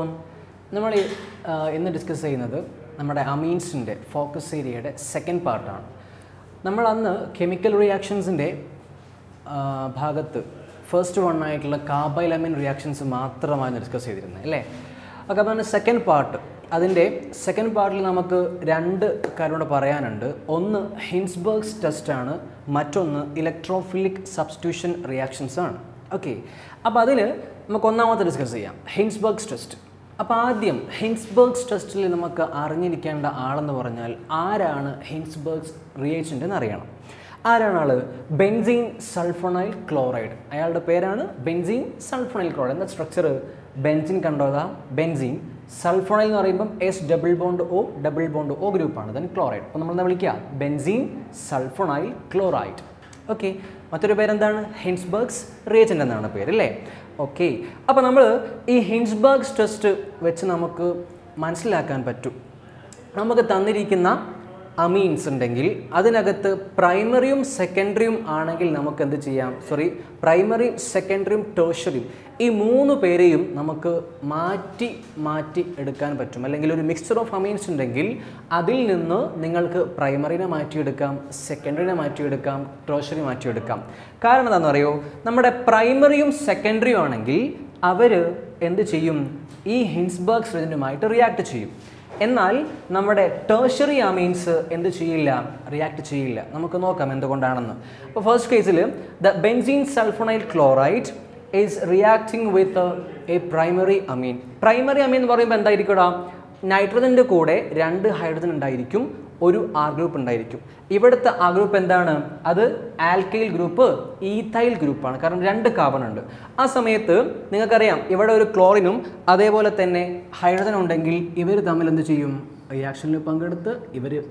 everyone. നമ്മൾ ഇന്ന് discuss ചെയ്യുന്നത് നമ്മുടെ അമീൻസിൻ്റെ ഫോക്കസ് ഏരിയയുടെ സെക്കൻഡ് പാർട്ടാണ്. നമ്മൾ അന്ന് കെമിക്കൽ റിയാക്ഷൻസിൻ്റെ ഭാഗത്ത് ഫസ്റ്റ് വൺ ആയിട്ടുള്ള കാർബൈലമൈൻ റിയാക്ഷൻസ് മാത്രമാണ് ഡിസ്കസ് ചെയ്തിരുന്നത് അല്ലേ. അപ്പോൾ അതാണ് സെക്കൻഡ് പാർട്ട്. അതിൻ്റെ സെക്കൻഡ് പാർട്ടിൽ നമുക്ക് രണ്ട് കാര്യങ്ങൾ പറയാനുണ്ട്. ഒന്ന് ഹിൻസ്ബർഗ്സ് ടെസ്റ്റാണ്, മറ്റൊന്ന് ഇലക്ട്രോഫിലിക് സബ്സ്റ്റിറ്റ്യൂഷൻ റിയാക്ഷൻസ് ആണ്. ഓക്കെ, അപ്പോൾ അതിൽ നമുക്ക് ഒന്നാമത്തെ ഡിസ്കസ് ചെയ്യാം, ഹിൻസ്ബർഗ്സ് ടെസ്റ്റ്. അപ്പോൾ ആദ്യം ഹിൻസ്ബർഗ്സ് ടെസ്റ്റിൽ നമുക്ക് അറിഞ്ഞിരിക്കേണ്ട ആളെന്ന് പറഞ്ഞാൽ ആരാണ് ഹിൻസ്ബർഗ്സ് റിയേജൻ്റ് എന്ന് അറിയണം. ആരാണ് ആൾ? Benzene sulphonyl chloride. അയാളുടെ പേരാണ് ബെൻസീൻ സൾഫോണൈൽ ക്ലോറൈഡ്. എന്താ സ്ട്രക്ചർ? ബെൻസിൻ കണ്ടോതാ, ബെൻസീൻ. സൾഫോണൈൽ എന്ന് പറയുമ്പം S+O ഗ്രൂപ്പാണ്, ദെൻ ക്ലോറൈഡ്. അപ്പോൾ നമ്മളെന്താ വിളിക്കുക? Benzene sulphonyl chloride. ഓക്കെ, മറ്റൊരു പേരെന്താണ്? ഹിൻസ്ബർഗ്സ് റിയേജൻ്റ് എന്നാണ് പേര് അല്ലേ. ഓക്കെ, അപ്പോൾ നമ്മൾ ഈ ഹിൻസ്ബർഗ്സ് ടെസ്റ്റ് വെച്ച് നമുക്ക് മനസ്സിലാക്കാൻ പറ്റും, നമുക്ക് തന്നിരിക്കുന്ന അമീൻസ് ഉണ്ടെങ്കിൽ അതിനകത്ത് പ്രൈമറിയും സെക്കൻഡറിയും ആണെങ്കിൽ നമുക്ക് എന്ത് ചെയ്യാം? പ്രൈമറിയും സെക്കൻഡറിയും ടേർഷ്യറിയും ഈ മൂന്ന് പേരെയും നമുക്ക് മാറ്റി എടുക്കാൻ പറ്റും. അല്ലെങ്കിൽ ഒരു മിക്സ്ചർ ഓഫ് അമീൻസ് ഉണ്ടെങ്കിൽ അതിൽ നിന്ന് നിങ്ങൾക്ക് പ്രൈമറിനെ മാറ്റിയെടുക്കാം, സെക്കൻഡറിനെ മാറ്റിയെടുക്കാം, ടേർഷ്യറി മാറ്റിയെടുക്കാം. കാരണം എന്താണെന്ന് അറിയോ? നമ്മുടെ പ്രൈമറിയും സെക്കൻഡറിയും ആണെങ്കിൽ അവർ എന്ത് ചെയ്യും? ഈ ഹിൻസ്ബർഗ്സ് റിയേജൻ്റുമായിട്ട് റിയാക്ട് ചെയ്യും. എന്നാൽ നമ്മുടെ ടേർഷ്യറി അമീൻസ് എന്ത് ചെയ്യില്ല? റിയാക്ട് ചെയ്യില്ല. നമുക്ക് നോക്കാം എന്തുകൊണ്ടാണെന്ന്. അപ്പോൾ ഫസ്റ്റ് കേസിൽ the benzene sulphonyl chloride is reacting with a primary amine. Primary amine എന്ന് പറയുമ്പോൾ എന്തായിരിക്കും? നൈട്രജൻ്റെ കൂടെ 2 ഹൈഡ്രജൻ ഉണ്ടായിരിക്കും, ഒരു ആർ ഗ്രൂപ്പ് ഉണ്ടായിരിക്കും. ഇവിടുത്തെ ആ ഗ്രൂപ്പ് എന്താണ്? അത് ആൽക്കൈൽ ഗ്രൂപ്പ്, ഈഥൈൽ ഗ്രൂപ്പാണ്. കാരണം 2 കാർബൺ ഉണ്ട്. ആ സമയത്ത് നിങ്ങൾക്കറിയാം ഇവിടെ ഒരു ക്ലോറിനും അതേപോലെ തന്നെ ഹൈഡ്രജൻ ഉണ്ടെങ്കിൽ ഇവർ തമ്മിൽ എന്ത് ചെയ്യും? റിയാക്ഷനിൽ പങ്കെടുത്ത്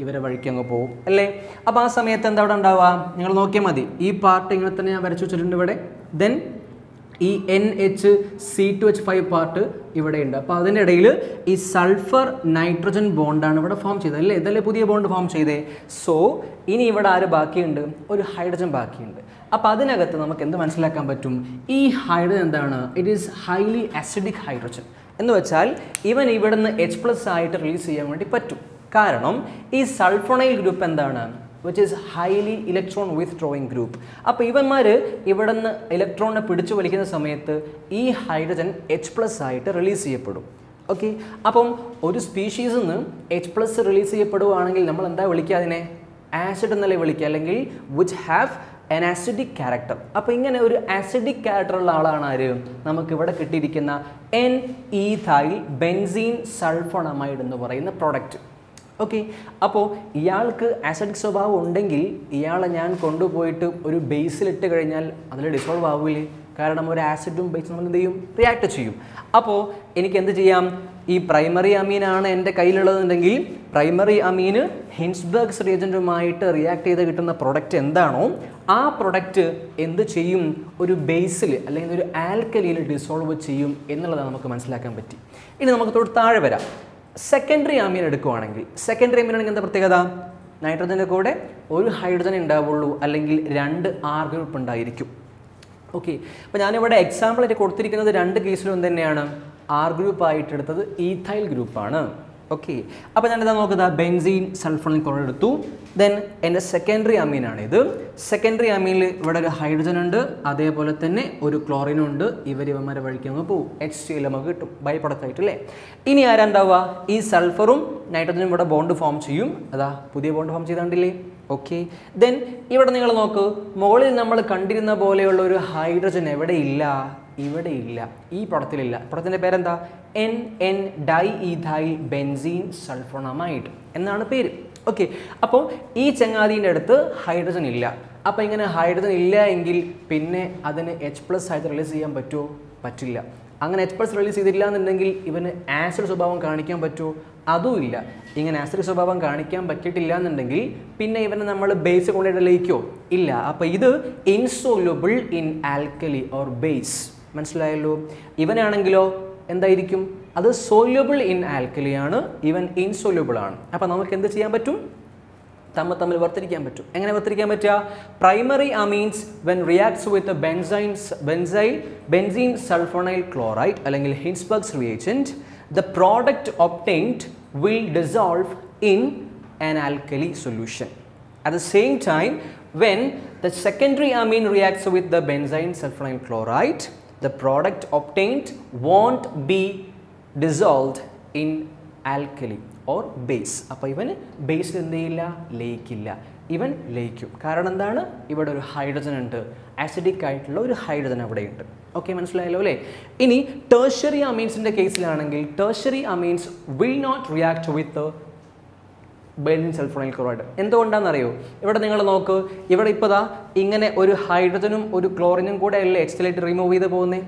ഇവരെ വഴിക്ക് അങ്ങ് പോകും അല്ലേ. അപ്പോൾ ആ സമയത്ത് എന്താ അവിടെ ഉണ്ടാവുക? നിങ്ങൾ നോക്കിയാൽ മതി. ഈ പാർട്ട് ഇങ്ങനെ തന്നെ ഞാൻ വരച്ചു വെച്ചിട്ടുണ്ട് ഇവിടെ. ദെൻ ഈ NH2CO5 പാർട്ട് ഇവിടെ ഉണ്ട്. അപ്പോൾ അതിനിടയിൽ ഈ സൾഫർ നൈട്രജൻ ബോണ്ടാണ് ഇവിടെ ഫോം ചെയ്തത് അല്ലേ. ഇതല്ലേ പുതിയ ബോണ്ട് ഫോം ചെയ്തേ. സോ ഇനി ഇവിടെ ആര് ബാക്കിയുണ്ട്? ഒരു ഹൈഡ്രജൻ ബാക്കിയുണ്ട്. അപ്പോൾ അതിനകത്ത് നമുക്ക് എന്ത് മനസ്സിലാക്കാൻ പറ്റും? ഈ ഹൈഡ്രജൻ എന്താണ്? It is highly acidic hydrogen. എന്ന് വെച്ചാൽ ഇവൻ ഇവിടുന്ന് H+ ആയിട്ട് റിലീസ് ചെയ്യാൻ വേണ്ടി പറ്റും. കാരണം ഈ സൾഫോണൈൽ ഗ്രൂപ്പ് എന്താണ്? Which is highly electron withdrawing group. അപ്പോൾ ഇവന്മാർ ഇവിടെ നിന്ന് ഇലക്ട്രോണിനെ പിടിച്ചു വലിക്കുന്ന സമയത്ത് ഈ ഹൈഡ്രജൻ H+ ആയിട്ട് റിലീസ് ചെയ്യപ്പെടും. ഓക്കെ, അപ്പം ഒരു സ്പീഷീസിൽ നിന്ന് H+ റിലീസ് ചെയ്യപ്പെടുകയാണെങ്കിൽ നമ്മൾ എന്താ വിളിക്കുക? അതിനെ ആസിഡ് എന്നല്ലേ വിളിക്കുക, അല്ലെങ്കിൽ which have an acidic character. അപ്പോൾ ഇങ്ങനെ ഒരു ആസിഡിക് ക്യാരക്ടറുള്ള ആളാണ് ആര്? നമുക്കിവിടെ കിട്ടിയിരിക്കുന്ന N-ethyl benzene sulfonamide എന്ന് പറയുന്ന പ്രോഡക്റ്റ്. ഓക്കെ, അപ്പോൾ ഇയാൾക്ക് ആസിഡിക് സ്വഭാവം ഉണ്ടെങ്കിൽ ഇയാളെ ഞാൻ കൊണ്ടുപോയിട്ട് ഒരു ബേസിലിട്ട് കഴിഞ്ഞാൽ അതിൽ ഡിസോൾവ് ആവില്ലേ? കാരണം ഒരു ആസിഡും ബേസും നമ്മൾ എന്ത് ചെയ്യും? റിയാക്ട് ചെയ്യും. അപ്പോൾ എനിക്ക് എന്ത് ചെയ്യാം? ഈ പ്രൈമറി അമീനാണ് എൻ്റെ കയ്യിലുള്ളതെന്നുണ്ടെങ്കിൽ പ്രൈമറി അമീന് ഹിൻസ്ബർഗ്സ് റിയേജൻറ്റുമായിട്ട് റിയാക്ട് ചെയ്ത് കിട്ടുന്ന പ്രൊഡക്റ്റ് എന്താണോ ആ പ്രൊഡക്റ്റ് എന്ത് ചെയ്യും? ഒരു ബേസിൽ അല്ലെങ്കിൽ ഒരു ആൽക്കലിയിൽ ഡിസോൾവ് ചെയ്യും എന്നുള്ളതാണ് നമുക്ക് മനസ്സിലാക്കാൻ പറ്റി. ഇനി നമുക്ക് തൊട്ട് താഴെ വരാം. സെക്കൻഡറി അമീൻ എടുക്കുവാണെങ്കിൽ, സെക്കൻഡറി അമീൻ ആണെങ്കിൽ എന്താ പ്രത്യേകത? നൈട്രജൻ്റെ കൂടെ ഒരു ഹൈഡ്രജൻ ഉണ്ടാവുള്ളൂ, അല്ലെങ്കിൽ 2 ആർ ഗ്രൂപ്പ് ഉണ്ടായിരിക്കും. ഓക്കെ, അപ്പോൾ ഞാനിവിടെ എക്സാമ്പിളായിട്ട് കൊടുത്തിരിക്കുന്നത് 2 കേസിലും തന്നെയാണ് ആർ ഗ്രൂപ്പ് ആയിട്ട് എടുത്തത് ഈഥൈൽ ഗ്രൂപ്പാണ്. ഓക്കെ, അപ്പോൾ ഞാനിതാ നോക്കുക, ബെൻസീൻ സൾഫോണൈൽ ക്ലോറൈഡ് എടുത്തു. ദെൻ എൻ്റെ സെക്കൻഡറി അമീനാണ് ഇത്. സെക്കൻഡറി അമീനിൽ ഇവിടെ ഒരു ഹൈഡ്രജൻ ഉണ്ട്, അതേപോലെ തന്നെ ഒരു ക്ലോറിനും ഉണ്ട്. ഇവന്മാരെ വഴിക്ക് അങ്ങ് പോകും, HCl നമുക്ക് കിട്ടും ബൈ പ്രൊഡക്റ്റ് ആയിട്ട് അല്ലേ. ഇനി ആരാണ്ടാവുക? ഈ സൾഫറും നൈട്രജനും ഇവിടെ ബോണ്ട് ഫോം ചെയ്യും. അതാ പുതിയ ബോണ്ട് ഫോം ചെയ്താണ്ടില്ലേ. ഓക്കെ, ദെൻ ഇവിടെ നിങ്ങൾ നോക്കൂ, മുകളിൽ നമ്മൾ കണ്ടിരുന്ന പോലെയുള്ള ഒരു ഹൈഡ്രജൻ എവിടെ ഇല്ല? ഇവിടെ ഇല്ല, ഈ പ്രൊഡക്റ്റിലില്ല. പ്രൊഡക്റ്റിൻ്റെ പേരെന്താ? NN ഡൈഇഥൈൽ ബെൻസീൻ സൾഫോണമൈഡ് എന്നാണ് പേര്. ഓക്കെ, അപ്പോൾ ഈ ചങ്ങാതിൻ്റെ അടുത്ത് ഹൈഡ്രജൻ ഇല്ല. അപ്പോൾ ഇങ്ങനെ ഹൈഡ്രജൻ ഇല്ല എങ്കിൽ പിന്നെ അതിന് H+ ആയിട്ട് റിലീസ് ചെയ്യാൻ പറ്റുമോ? പറ്റില്ല. അങ്ങനെ H+ റിലീസ് ചെയ്തില്ല എന്നുണ്ടെങ്കിൽ ഇവന് ആസിഡ് സ്വഭാവം കാണിക്കാൻ പറ്റുമോ? അതും ഇല്ല. ഇങ്ങനെ ആസിഡ് സ്വഭാവം കാണിക്കാൻ പറ്റിയിട്ടില്ല എന്നുണ്ടെങ്കിൽ പിന്നെ ഇവനെ നമ്മൾ ബേസ് കൊണ്ടിട്ട് ലയിക്കോ? ഇല്ല. അപ്പോൾ ഇത് insoluble in alkali or base. മനസ്സിലായല്ലോ. ഇവനാണെങ്കിലോ എന്തായിരിക്കും? അത് സോല്യൂബിൾ ഇൻ ആൽക്കലി ആണ്, ഇവൻ ഇൻസോല്യൂബിൾ ആണ്. അപ്പോൾ നമുക്ക് എന്ത് ചെയ്യാൻ പറ്റും? തമ്മിൽ വർത്തിരിക്കാൻ പറ്റും. എങ്ങനെ വർത്തിരിക്കാൻ പറ്റുക? Primary amines when reacts with benzene sulphonyl chloride അല്ലെങ്കിൽ Hinsberg's reagent the product obtained will dissolve in an alkali solution. At the same time, when the secondary amine reacts with the benzyne sulfonyl chloride, the product obtained won't be dissolved in alkali or base. അപ്പോൾ ഇവന് ബേസിൽ എന്ത് ചെയ്യില്ല, ലയിക്കില്ല. ഇവൻ ലയിക്കും. കാരണം എന്താണ്, ഇവിടെ ഒരു hydrogen ഉണ്ട്, ആസിഡിക് ആയിട്ടുള്ള ഒരു ഹൈഡ്രജൻ അവിടെയുണ്ട്. ഓക്കെ, മനസ്സിലായല്ലോ അല്ലേ? ഇനി ടേർഷ്യറി അമീൻസിൻ്റെ കേസിലാണെങ്കിൽ tertiary amines will not react with benzene sulphonyl chloride. എന്തുകൊണ്ടാണെന്നറിയോ? ഇവിടെ നിങ്ങൾ നോക്ക്, ഇവിടെ ഇപ്പോൾ ദാ ഇങ്ങനെ ഒരു ഹൈഡ്രജനും ഒരു ക്ലോറിനും കൂടെ അല്ലേ എക്സിലായിട്ട് റിമൂവ് ചെയ്ത് പോകുന്നത്.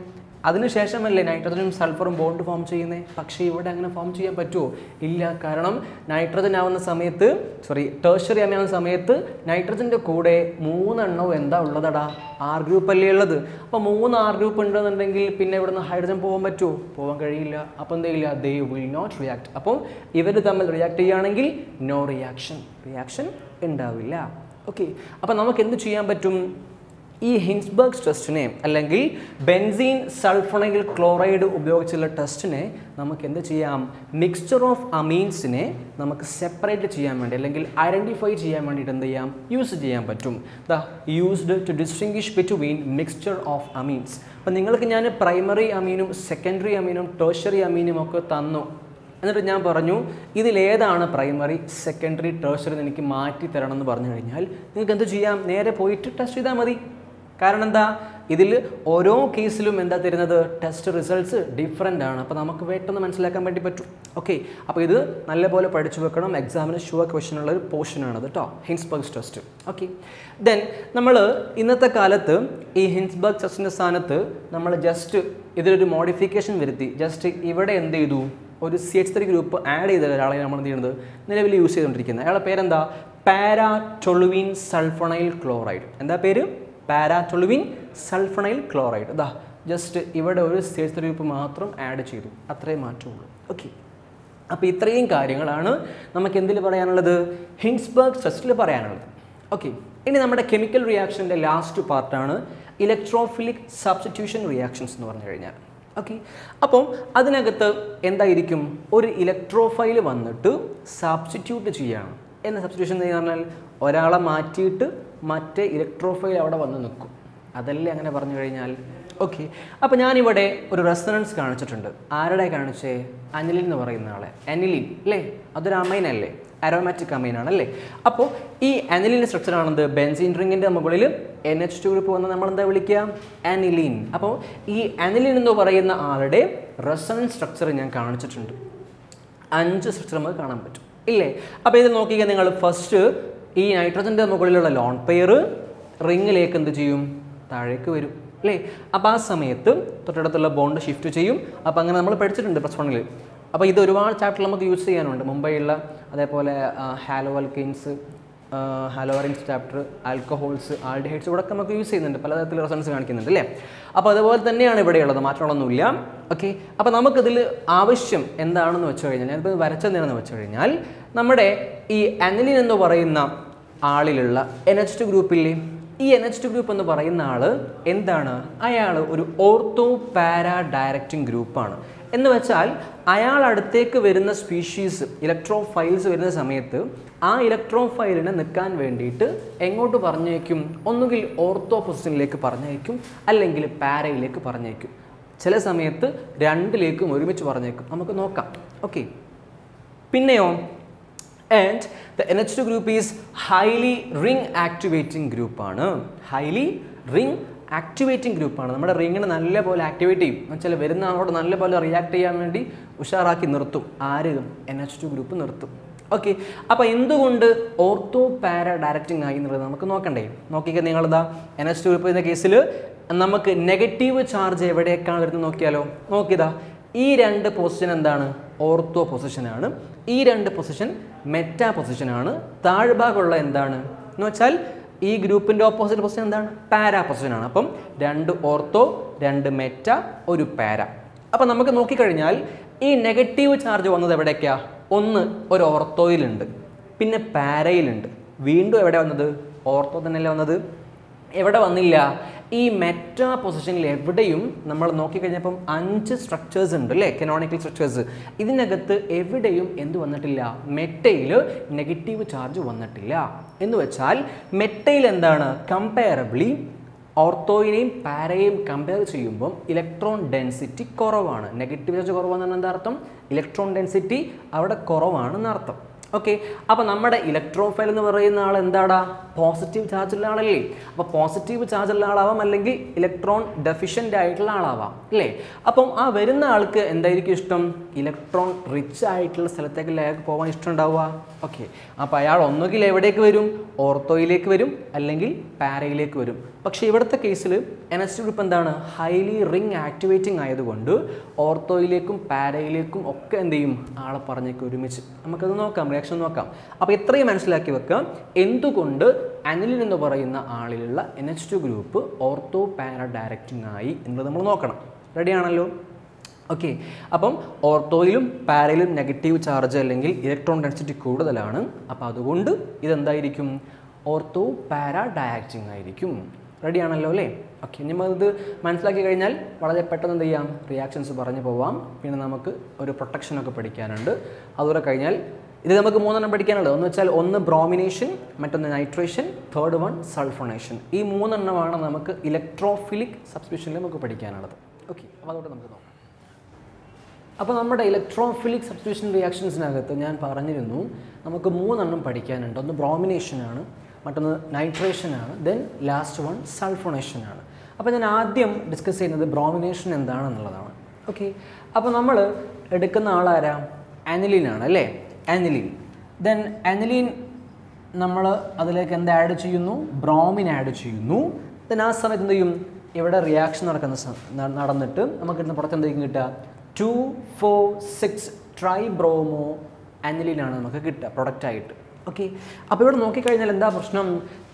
അതിനുശേഷമല്ലേ നൈട്രജനും സൾഫറും ബോണ്ട് ഫോം ചെയ്യുന്നത്. പക്ഷേ ഇവിടെ അങ്ങനെ ഫോം ചെയ്യാൻ പറ്റുമോ? ഇല്ല. കാരണം നൈട്രജൻ ആവുന്ന സമയത്ത് ടേർഷ്യറി ആവുന്ന സമയത്ത് നൈട്രജൻ്റെ കൂടെ 3 എണ്ണവും എന്താ ഉള്ളതടാ, R ഗ്രൂപ്പ് അല്ലേ ഉള്ളത്. അപ്പോൾ 3 R ഗ്രൂപ്പ് ഉണ്ടെന്നുണ്ടെങ്കിൽ പിന്നെ ഇവിടുന്ന് ഹൈഡ്രജൻ പോകാൻ പറ്റുമോ? പോകാൻ കഴിയില്ല. അപ്പോൾ എന്ത് ചെയ്യില്ല, ദേ വിൽ നോട്ട് റിയാക്ട്. അപ്പോൾ ഇവർ തമ്മിൽ റിയാക്ട് ചെയ്യുകയാണെങ്കിൽ നോ റിയാക്ഷൻ ഉണ്ടാവില്ല. ഓക്കെ, അപ്പോൾ നമുക്ക് എന്ത് ചെയ്യാൻ പറ്റും? ഈ ഹിൻസ്ബർഗ് ടെസ്റ്റിനെ അല്ലെങ്കിൽ ബെൻസീൻ സൾഫോണൈൽ ക്ലോറൈഡ് ഉപയോഗിച്ചുള്ള ടെസ്റ്റിനെ നമുക്ക് എന്ത് ചെയ്യാം? മിക്സ്ചർ ഓഫ് അമീൻസിനെ നമുക്ക് സെപ്പറേറ്റ് ചെയ്യാൻ വേണ്ടി അല്ലെങ്കിൽ ഐഡൻറ്റിഫൈ ചെയ്യാൻ വേണ്ടിയിട്ട് എന്ത് ചെയ്യാം? യൂസ് ചെയ്യാൻ പറ്റും. The used to distinguish between mixture of amines. അപ്പം നിങ്ങൾക്ക് ഞാൻ പ്രൈമറി അമീനും സെക്കൻഡറി അമീനും ടേർഷ്യറി അമീനും ഒക്കെ തന്നു. എന്നിട്ട് ഞാൻ പറഞ്ഞു ഇതിലേതാണ് പ്രൈമറി, സെക്കൻഡറി, ടേർഷ്യറി എനിക്ക് മാറ്റി തരണം എന്ന് പറഞ്ഞു കഴിഞ്ഞാൽ നിങ്ങൾക്ക് എന്ത് ചെയ്യാം? നേരെ പോയിട്ട് ടെസ്റ്റ് ചെയ്താൽ മതി. കാരണം എന്താ, ഇതിൽ ഓരോ കേസിലും എന്താ തരുന്നത്? ടെസ്റ്റ് റിസൾട്ട്സ് ഡിഫറെൻ്റ് ആണ്. അപ്പോൾ നമുക്ക് പെട്ടെന്ന് മനസ്സിലാക്കാൻ വേണ്ടി പറ്റും. ഓക്കെ, അപ്പോൾ ഇത് നല്ലപോലെ പഠിച്ചു വെക്കണം. എക്സാമിന് ഷുവർ ക്വസ്റ്റൻ ഉള്ള ഒരു പോർഷനാണത് കേട്ടോ, ഹിൻസ്ബർഗ് ടെസ്റ്റ്. ഓക്കെ, ദെൻ നമ്മൾ ഇന്നത്തെ കാലത്ത് ഈ ഹിൻസ്ബർഗ് ടെസ്റ്റിൻ്റെ സ്ഥാനത്ത് നമ്മൾ ജസ്റ്റ് ഇതിലൊരു മോഡിഫിക്കേഷൻ വരുത്തി. ജസ്റ്റ് ഇവിടെ എന്ത് ചെയ്തു? ഒരു CH3 ഗ്രൂപ്പ് ആഡ് ചെയ്ത ഒരാളെ നമ്മൾ എന്ത് ചെയ്യുന്നത് നിലവിൽ യൂസ് ചെയ്തുകൊണ്ടിരിക്കുന്നത്. അയാളുടെ പേരെന്താ? പാരാടോളുവിൻ സൾഫോണൈൽ ക്ലോറൈഡ്. എന്താ പേര്? പാരാടോളുവിൻ സൾഫോണൈൽ ക്ലോറൈഡ്. ഇതാ ജസ്റ്റ് ഇവിടെ ഒരു CH3 ഗ്രൂപ്പ് മാത്രം ആഡ് ചെയ്തു, അത്രയും മാറ്റമുള്ളൂ. ഓക്കെ, അപ്പോൾ ഇത്രയും കാര്യങ്ങളാണ് നമുക്ക് എന്തിൽ പറയാനുള്ളത്? ഹിൻസ്ബർഗ് ടെസ്റ്റിൽ പറയാനുള്ളത്. ഓക്കെ, ഇനി നമ്മുടെ കെമിക്കൽ റിയാക്ഷൻ്റെ ലാസ്റ്റ് പാർട്ടാണ് ഇലക്ട്രോഫിലിക് സബ്സ്റ്റിറ്റ്യൂഷൻ റിയാക്ഷൻസ് എന്ന് പറഞ്ഞു കഴിഞ്ഞാൽ. ഓക്കെ, അപ്പം അതിനകത്ത് എന്തായിരിക്കും? ഒരു ഇലക്ട്രോഫൈൽ വന്നിട്ട് സബ്സ്റ്റിറ്റ്യൂട്ട് ചെയ്യണം. എന്ന സബ്സ്റ്റിറ്റ്യൂഷൻ എന്ന് പറഞ്ഞാൽ ഒരാളെ മാറ്റിയിട്ട് മറ്റേ ഇലക്ട്രോഫൈൽ അവിടെ വന്ന് നിൽക്കും. അതല്ലേ അങ്ങനെ പറഞ്ഞു കഴിഞ്ഞാൽ? ഓക്കെ, അപ്പോൾ ഞാനിവിടെ ഒരു റെസൊണൻസ് കാണിച്ചിട്ടുണ്ട്. ആരുടെ കാണിച്ചേ? അനിലിൻ എന്ന് പറയുന്ന ആളെ. അനിലിൻ അല്ലേ, അതൊരു അമൈൻ അല്ലേ, അരോമാറ്റിക് അമൈൻ ആണല്ലേ. അപ്പോൾ ഈ അനിലിൻ്റെ സ്ട്രക്ചർ ആണെന്ത്? ബെൻസീൻ റിങ്ങിൻ്റെ മുകളിൽ NH2 ഗ്രൂപ്പ് വന്ന് നമ്മൾ എന്താ വിളിക്കുക? അനിലിൻ. അപ്പോൾ ഈ അനിലിൻ എന്ന് പറയുന്ന ആളുടെ റെസൊണൻസ് സ്ട്രക്ചർ ഞാൻ കാണിച്ചിട്ടുണ്ട്. 5 സ്ട്രക്ചർ നമുക്ക് കാണാൻ പറ്റും ഇല്ലേ? അപ്പോൾ ഇത് നോക്കിയാൽ നിങ്ങൾ ഫസ്റ്റ് ഈ നൈട്രജൻ്റെ മുകളിലുള്ള ലോൺ പെയർ റിങ്ങിലേക്ക് എന്ത് ചെയ്യും? താഴേക്ക് വരും അല്ലേ? അപ്പോൾ ആ സമയത്ത് തൊട്ടടുത്തുള്ള ബോണ്ട് ഷിഫ്റ്റ് ചെയ്യും. അപ്പോൾ അങ്ങനെ നമ്മൾ പഠിച്ചിട്ടുണ്ട് +1-ൽ. അപ്പോൾ ഇത് ഒരുപാട് ചാപ്റ്റർ നമുക്ക് യൂസ് ചെയ്യാനുണ്ട്. മുമ്പെയുള്ള അതേപോലെ halo alkanes, haloarenes chapter, alcohols, aldehydes ഇവിടെ നമുക്ക് യൂസ് ചെയ്യുന്നുണ്ട്. പലതരത്തിൽ റെസൊണൻസ് കാണിക്കുന്നുണ്ട് അല്ലേ? അപ്പോൾ അതുപോലെ തന്നെയാണ് ഇവിടെയുള്ളത്, മാറ്റങ്ങളൊന്നുമില്ല. ഓക്കെ, അപ്പോൾ നമുക്കിതിൽ ആവശ്യം എന്താണെന്ന് വെച്ച് കഴിഞ്ഞാൽ, ഞാനിപ്പോൾ വരച്ചെന്താണെന്ന് വെച്ച് കഴിഞ്ഞാൽ, നമ്മുടെ ഈ അനിലിൻ എന്ന് പറയുന്ന ആളിലുള്ള NH2 ഗ്രൂപ്പില്ലേ, ഈ NH2 ഗ്രൂപ്പ് എന്ന് പറയുന്ന ആൾ എന്താണ്? അയാൾ ഒരു ഓർത്തോ പാരാ ഡയറക്റ്റിംഗ് ഗ്രൂപ്പാണ്. എന്ന് വെച്ചാൽ അയാൾ അടുത്തേക്ക് വരുന്ന സ്പീഷീസ് ഇലക്ട്രോഫൈൽസ് വരുന്ന സമയത്ത് ആ ഇലക്ട്രോഫൈലിനെ നിൽക്കാൻ വേണ്ടിയിട്ട് എങ്ങോട്ട് പറഞ്ഞേക്കും? ഒന്നുകിൽ ഓർത്തോ പൊസിഷനിലേക്ക് പറഞ്ഞേക്കും, അല്ലെങ്കിൽ പാരയിലേക്ക് പറഞ്ഞേക്കും. ചില സമയത്ത് രണ്ടിലേക്കും ഒരുമിച്ച് പറഞ്ഞേക്കും. നമുക്ക് നോക്കാം. ഓക്കെ, പിന്നെയോ and the NH2 group is highly ring activating ഗ്രൂപ്പാണ്. ഹൈലി റിംഗ് ആക്ടിവേറ്റിംഗ് ഗ്രൂപ്പാണ്. നമ്മുടെ റിങ്ങിനെ നല്ലപോലെ ആക്ടിവേറ്റ് ചെയ്യും. എന്നുവെച്ചാൽ വരുന്ന ആളോട് നല്ലപോലെ റിയാക്ട് ചെയ്യാൻ വേണ്ടി ഉഷാറാക്കി നിർത്തും. ആര്? NH2 ഗ്രൂപ്പ് നിർത്തും. ഓക്കെ, അപ്പോൾ എന്തുകൊണ്ട് ഓർത്തോ പാരാ ഡയറക്റ്റിംഗ് ആയി എന്നുള്ളത് നമുക്ക് നോക്കണ്ടേ? നോക്കിയാൽ നിങ്ങളിതാ NH2 ഗ്രൂപ്പ് എന്ന കേസിൽ നമുക്ക് നെഗറ്റീവ് ചാർജ് എവിടേക്കാണ് വരുന്നത് നോക്കിയാലോ. നോക്കിയതാ ഈ 2 പൊസിഷൻ എന്താണ്? ഓർത്തോ പൊസിഷനാണ്. ഈ 2 പൊസിഷൻ മെറ്റാ പൊസിഷനാണ്. താഴ്ഭാഗമുള്ള എന്താണ് എന്ന് വെച്ചാൽ ഈ ഗ്രൂപ്പിൻ്റെ ഓപ്പോസിറ്റ് പൊസിഷൻ എന്താണ്? പാരാ പൊസിഷനാണ്. അപ്പം 2 ഓർത്തോ, 2 മെറ്റ, 1 പാര. അപ്പം നമുക്ക് നോക്കിക്കഴിഞ്ഞാൽ ഈ നെഗറ്റീവ് ചാർജ് വന്നത് എവിടേക്കാ? ഒന്ന് ഒരു ഓർത്തോയിലുണ്ട്, പിന്നെ പാരയിലുണ്ട്. വീണ്ടും എവിടെ വന്നത്? ഓർത്തോ തന്നെയല്ലേ വന്നത്? എവിടെ വന്നില്ല? ഈ മെറ്റാ പൊസിഷനിൽ എവിടെയും നമ്മൾ നോക്കിക്കഴിഞ്ഞപ്പം 5 സ്ട്രക്ചേഴ്സ് ഉണ്ട് അല്ലേ, കനോണിക്കൽ സ്ട്രക്ചേഴ്സ്. ഇതിനകത്ത് എവിടെയും എന്ത് വന്നിട്ടില്ല, മെറ്റയിൽ നെഗറ്റീവ് ചാർജ് വന്നിട്ടില്ല. എന്ന് വെച്ചാൽ മെറ്റയിൽ എന്താണ്, കമ്പയറബിളി ഓർത്തോയിനെയും പാരയെയും കമ്പയർ ചെയ്യുമ്പം ഇലക്ട്രോൺ ഡെൻസിറ്റി കുറവാണ്. നെഗറ്റീവ് ചാർജ് കുറവാണെന്ന് എന്താ അർത്ഥം, ഇലക്ട്രോൺ ഡെൻസിറ്റി അവിടെ കുറവാണെന്ന് അർത്ഥം. ഓക്കെ, അപ്പോൾ നമ്മുടെ ഇലക്ട്രോഫൈൽ എന്ന് പറയുന്ന ആൾ എന്താടാ, പോസിറ്റീവ് ചാർജുള്ള ആളല്ലേ. അപ്പോൾ പോസിറ്റീവ് ചാർജുള്ള ആളാവാം, അല്ലെങ്കിൽ ഇലക്ട്രോൺ ഡെഫിഷ്യൻ്റ് ആയിട്ടുള്ള ആളാവാം അല്ലേ. അപ്പം ആ വരുന്ന ആൾക്ക് എന്തായിരിക്കും ഇഷ്ടം, ഇലക്ട്രോൺ റിച്ച് ആയിട്ടുള്ള സ്ഥലത്തേക്ക് അയാൾക്ക് പോകാൻ ഇഷ്ടം ഉണ്ടാവുക. ഓക്കെ, അപ്പോൾ അയാൾ ഒന്നുകിൽ എവിടേക്ക് വരും, ഓർത്തോയിലേക്ക് വരും, അല്ലെങ്കിൽ പാരയിലേക്ക് വരും. പക്ഷേ ഇവിടുത്തെ കേസിൽ NH2 ഗ്രൂപ്പ് എന്താണ്, ഹൈലി റിംഗ് ആക്ടിവേറ്റിംഗ് ആയതുകൊണ്ട് ഓർത്തോയിലേക്കും പാരയിലേക്കും ഒക്കെ എന്ത് ചെയ്യും, ആളെ പറഞ്ഞേക്ക് ഒരുമിച്ച്. നമുക്കത് നോക്കാം, റിയാക്ഷൻ നോക്കാം. അപ്പോൾ ഇത്രയും മനസ്സിലാക്കി വെക്കാം എന്തുകൊണ്ട് അനിലിൻ എന്ന് പറയുന്ന ആളിലുള്ള NH2 ഗ്രൂപ്പ് ഓർത്തോ പാര ഡയറക്റ്റിംഗ് ആയി എന്നുള്ളത് നമ്മൾ നോക്കണം. റെഡിയാണല്ലോ? ഓക്കെ, അപ്പം ഓർത്തോയിലും പാരയിലും നെഗറ്റീവ് ചാർജ് അല്ലെങ്കിൽ ഇലക്ട്രോൺ ഡെൻസിറ്റി കൂടുതലാണ്. അപ്പോൾ അതുകൊണ്ട് ഇതെന്തായിരിക്കും, ഓർത്തോ പാര ഡയറക്റ്റിംഗ് ആയിരിക്കും. റെഡിയാണല്ലോ അല്ലേ? ഓക്കെ, ഇത് മനസ്സിലാക്കി കഴിഞ്ഞാൽ വളരെ പെട്ടെന്ന് എന്ത് ചെയ്യാം, റിയാക്ഷൻസ് പറഞ്ഞു പോവാം. പിന്നെ നമുക്ക് ഒരു പ്രൊട്ടക്ഷനൊക്കെ പഠിക്കാനുണ്ട്. അതുപോലെ കഴിഞ്ഞാൽ ഇത് നമുക്ക് 3 പഠിക്കാനുള്ളത്. ഒന്ന് വെച്ചാൽ ഒന്ന് ബ്രോമിനേഷൻ, മറ്റൊന്ന് നൈട്രേഷൻ, തേർഡ് വൺ സൾഫോണേഷൻ. ഈ 3 നമുക്ക് ഇലക്ട്രോഫിലിക് സബ്സ്റ്റിറ്റ്യൂഷനിൽ നമുക്ക് പഠിക്കാനുള്ളത്. ഓക്കെ, അപ്പോൾ അതോടെ നമുക്ക് നോക്കാം. അപ്പോൾ നമ്മുടെ ഇലക്ട്രോഫിലിക് സബ്സ്റ്റിറ്റ്യൂഷൻ റിയാക്ഷൻസിനകത്ത് ഞാൻ പറഞ്ഞിരുന്നു നമുക്ക് 3 പഠിക്കാനുണ്ട്. ഒന്ന് ബ്രോമിനേഷനാണ്, മറ്റൊന്ന് നൈട്രേഷനാണ്, ദെൻ ലാസ്റ്റ് വൺ സൾഫോണേഷനാണ്. അപ്പോൾ ഞാൻ ആദ്യം ഡിസ്കസ് ചെയ്യുന്നത് ബ്രോമിനേഷൻ എന്താണെന്നുള്ളതാണ്. ഓക്കെ, അപ്പോൾ നമ്മൾ എടുക്കുന്ന ആളാരാ, അനിലിനാണ് അല്ലേ, അനിലിൻ. ദെൻ അനിലിൻ നമ്മൾ അതിലേക്ക് എന്ത് ആഡ് ചെയ്യുന്നു, ബ്രോമിൻ ആഡ് ചെയ്യുന്നു. ദെൻ ആ സമയത്ത് എന്ത് ചെയ്യും, ഇവിടെ റിയാക്ഷൻ നടന്നിട്ട് നമുക്ക് ഇന്ന് പുറത്ത് എന്തെങ്കിലും കിട്ടുക, 2,4,6 ട്രൈബ്രോമോ അനിലിനാണ് നമുക്ക് കിട്ടുക പ്രൊഡക്റ്റായിട്ട്. ഓക്കെ, അപ്പോൾ ഇവിടെ നോക്കിക്കഴിഞ്ഞാൽ എന്താ പ്രശ്നം,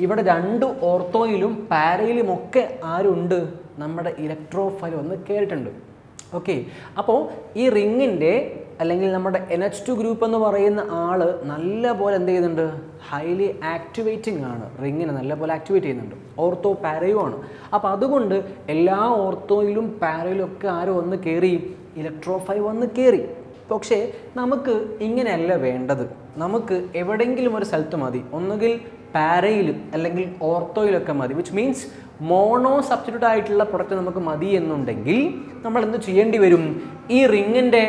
ഇവിടെ 2 ഓർത്തോയിലും പാരയിലും ഒക്കെ ആരുണ്ട്, നമ്മുടെ ഇലക്ട്രോഫൈൽ വന്ന് കയറിയിട്ടുണ്ട്. ഓക്കെ, അപ്പോൾ ഈ റിങ്ങിൻ്റെ അല്ലെങ്കിൽ നമ്മുടെ NH2 ഗ്രൂപ്പ് എന്ന് പറയുന്ന ആൾ നല്ല പോലെ എന്ത് ചെയ്യുന്നുണ്ട്, ഹൈലി ആക്ടിവേറ്റിംഗ് ആണ്, റിങ്ങിനെ നല്ല പോലെ ആക്ടിവേറ്റ് ചെയ്യുന്നുണ്ട്. ഓർത്തോ പാരയുമാണ്. അപ്പോൾ അതുകൊണ്ട് എല്ലാ ഓർത്തോയിലും പാരയിലും ഒക്കെ ആരും വന്ന് കയറി, ഇലക്ട്രോഫൈൽ വന്ന് കയറി. പക്ഷേ നമുക്ക് ഇങ്ങനെയല്ല വേണ്ടത്. നമുക്ക് എവിടെയെങ്കിലും ഒരു സ്ഥലത്ത് മതി, ഒന്നുകിൽ പാരയിലും അല്ലെങ്കിൽ ഓർത്തോയിലൊക്കെ മതി. വിച്ച് മീൻസ് മോണോ സബ്സ്റ്റിറ്റ്യൂട്ട് ആയിട്ടുള്ള പ്രൊഡക്റ്റ് നമുക്ക് മതി എന്നുണ്ടെങ്കിൽ നമ്മൾ എന്ത് ചെയ്യേണ്ടി വരും, ഈ റിങ്ങിൻ്റെ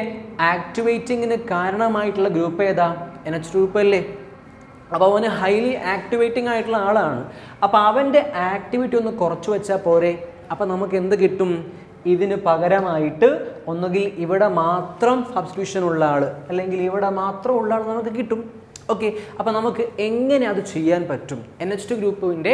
ആക്ടിവേറ്റിങ്ങിന് കാരണമായിട്ടുള്ള ഗ്രൂപ്പ് ഏതാ, NH2 ഗ്രൂപ്പ് അല്ലേ. അപ്പോൾ അവന് ഹൈലി ആക്ടിവേറ്റിംഗ് ആയിട്ടുള്ള ആളാണ്. അപ്പോൾ അവൻ്റെ ആക്ടിവിറ്റി ഒന്ന് കുറച്ച് വെച്ചാൽ പോരെ. അപ്പോൾ നമുക്ക് എന്ത് കിട്ടും, ഇതിന് പകരമായിട്ട് ഒന്നുകിൽ ഇവിടെ മാത്രം സബ്സ്റ്റിറ്റ്യൂഷൻ ഉള്ള ആൾ അല്ലെങ്കിൽ ഇവിടെ മാത്രം ഉള്ള ആൾ നമുക്ക് കിട്ടും. ഓക്കെ, അപ്പോൾ നമുക്ക് എങ്ങനെ അത് ചെയ്യാൻ പറ്റും, NH2 ഗ്രൂപ്പിൻ്റെ